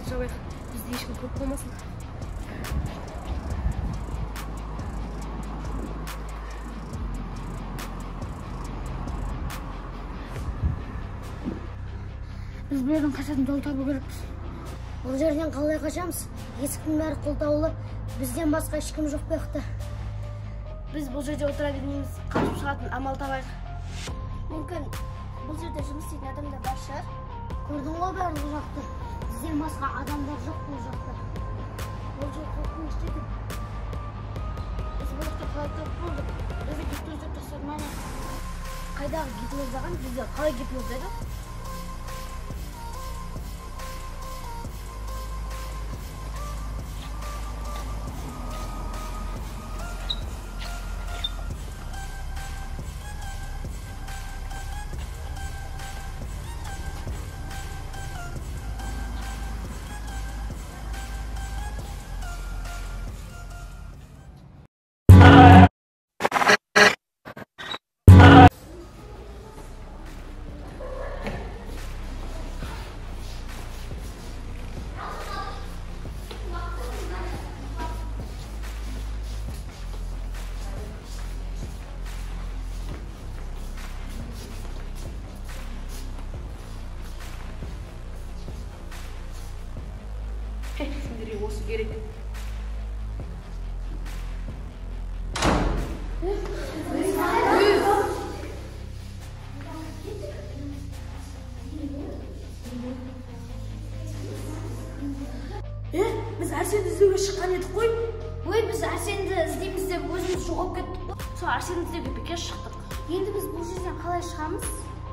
Ошоларды жабайык. Бизде эч ким көп болмасын. Biz bu yerden kaçатын жол табуу керекпиз. Бул жерден калай качамыз? Эсиктин баары култабылып, бизден башка эч ким жок буякта. Biz bu жерде отура бермейбиз, качып чыгатын амал табайык. Мүмкүн бул жерде жумуш иштейтин адамдар бар шығар. Көрдүң го баары бул жакты. Бизден башка адамдар жок бул жакта. Бул жер коркунуч экен. Биз бул жакта калай көп болдук. Өзү гипноздоп таштадым ана. Кайдагы гипноздаган, бизде калай гипноздойду? Сендерге осы керек. Biz Arsen'di izlеуге шыққан едік қой. Ой, біз Арсенді іздейміз деп өзіміз жоғалып кеттік. Сол Арсенді іздеуге бекер шықтық. Енді біз бұл жерден қалай шығамыз?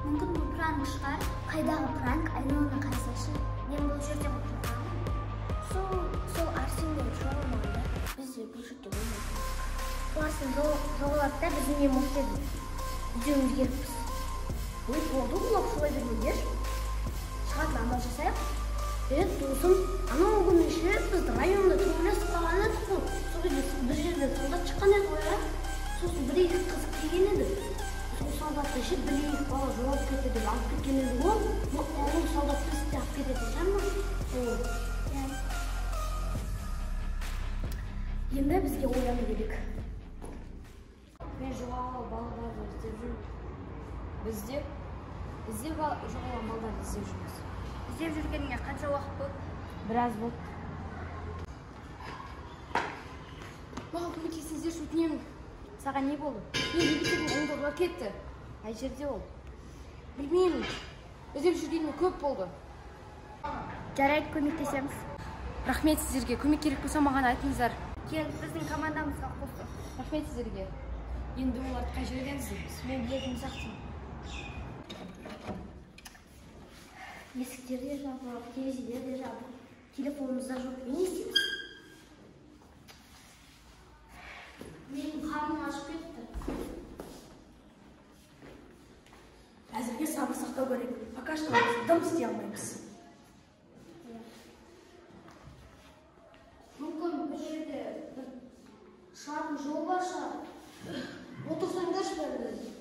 Мүмкін бұл пранк шығар. Қайдағы пранк? Айналына қарасайшы. Мен бұл жерде отырғанмын. Сол Арсенмен жоғалмағанда біз де бұл жерде болмаймыз. Сол Арсен жоғалады да біз не мықтеді. Іздеуіміз керекпіз. Ой, болды бұлақ солай бермеңдер. Шығатын амал жасайық. Досым, анау күні ше біздің районда төбелесіп қалған едік қой. Сол кезде бір жерден солдат шыққан еді ғой, а? Сосын бір-екі қыз келген еді. Сол солдатты ше бір-екі бала жоғалып кетті деп алып кеткен еді ғой. Ол солдатты істе алып кетеді жаным. Енді бізге ойлану керек. Мен жоғалған балаларды іздеп жүрмін. Бізде жоғалған балаларды іздеп жүрміз. Іздеп жүргеніңе қанша уақыт болды? Біраз болды. Маған көмектесіңіздерші өтінемін. Саған не болды? Мен бекеттердің оңдырға кетті. Қай жерде ол? Білмеймін. Іздеп жүргеніме көп болды. Жарайды, көмектесеміз. Рахмет сіздерге. Көмек керек болса маған айтыңыздар. Кел, біздің командамызға қосыл. Рахмет сіздерге. Енді оларды қай жерден іздейміз? Мен білетін сақтым. Есіктер де жабық, терезелер де жабық. Телефонымызда жоқ. Не істейміз? Менің қарным ашып кетті. Әзірге сабыр сақтау керек. Пока что дым істей алмаймыз. Мүмкін бір жерде шығатын жол бар шығар. Отырсаңдаршы бәрі.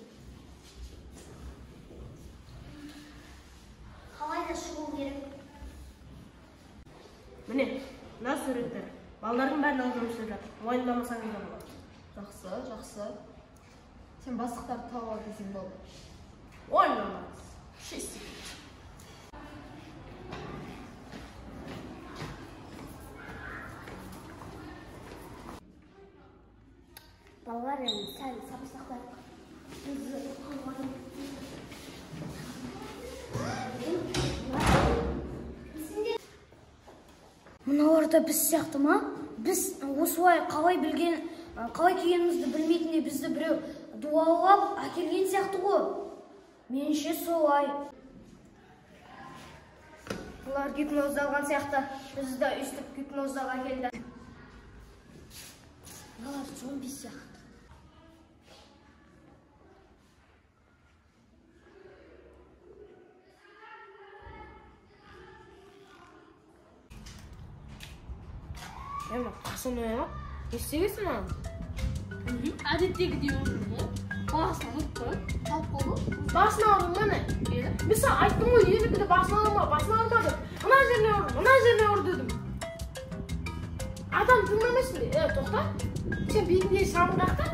Қалайда шығу керек. Міне, мына суреттер. Балалардың бәрін алып жұмыс жатыр. Уайымдамасаңыз да болады. Жақсы. Сен бастықтарды тауып ал десең болды. Уайымдамаңыз. Шесть. Балалар енді сәл сабыр сақтайық. Мыналарда біз сияқты ма? Біз осылай қалай келгенімізді білмейтіндей бізді біреу дуалап әкелген сияқты ғой. Меніңше солай. Бұлар гипноздалған сияқты. Бізді үстіп гипноздауға келді. Бұлар зомби сияқты. Қасым ойнап, не істегенсің маған? Әдеттегідей ойын ғой. Басын ұтты. Қалып қолу. Басын алдым мені. Мен саған айттым ғой, елікті басын алдым, басын алмадым. Мына жеріне ұр дедім. Адам тыңдамайсың бе? Тоқта. Сен бетінде шамын қақта.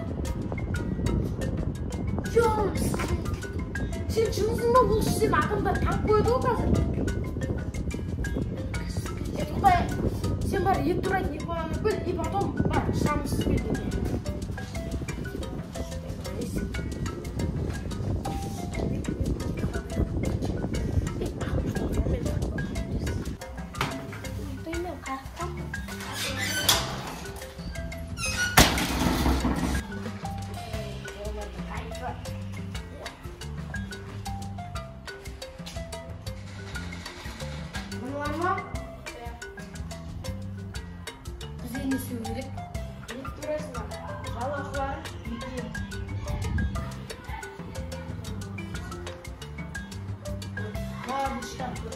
Жоқ, Сен шынысың ба, бұл сен адамдар танып қойды ғой қазір. Тоқта, сен бар, еп тұрайын, еп орамын бөл, еп атом бар, шамысыз бетінде. Bize ne söyledik? İlk burasına. Balıklar gidiyor. Varmış tatlı.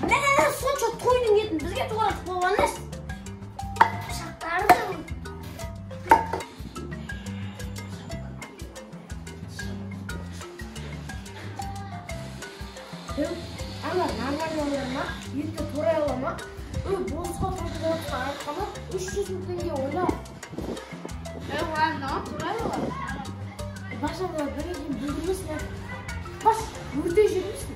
Ne сонша тойдың етін бізге туратып болғаныз? Шақтарды. Ана нормальныйларына етті турай алама. Бозға тұрдыратқа айтқаны 300 мың теңге ойнау. Ладно, турай алам. Башында бір екен бүлдірмесін. Баш, өртей жермесін.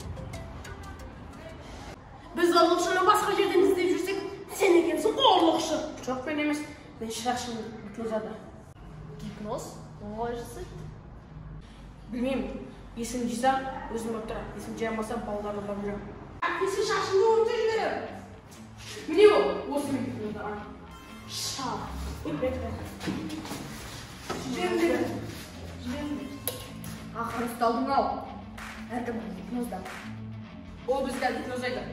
Біз ұрлықшыны басқа жерден іздеп жүрсек, сен екенсің ғой ұрлықшы. Жоқ, мен емес, мен шырақшының гипнозада. Гипноз? Олай жасайды? Білмеймін. Есін жисам, өзім отырам. Есін жиямасам, балаларды барып жүрем. Есін шашымды өртей жіберем. Міне ол, осы мен гипнозда. Ша. Ақыры ұсталдың ау. Әркім гипнозда. Ол бізді гипноз айтады.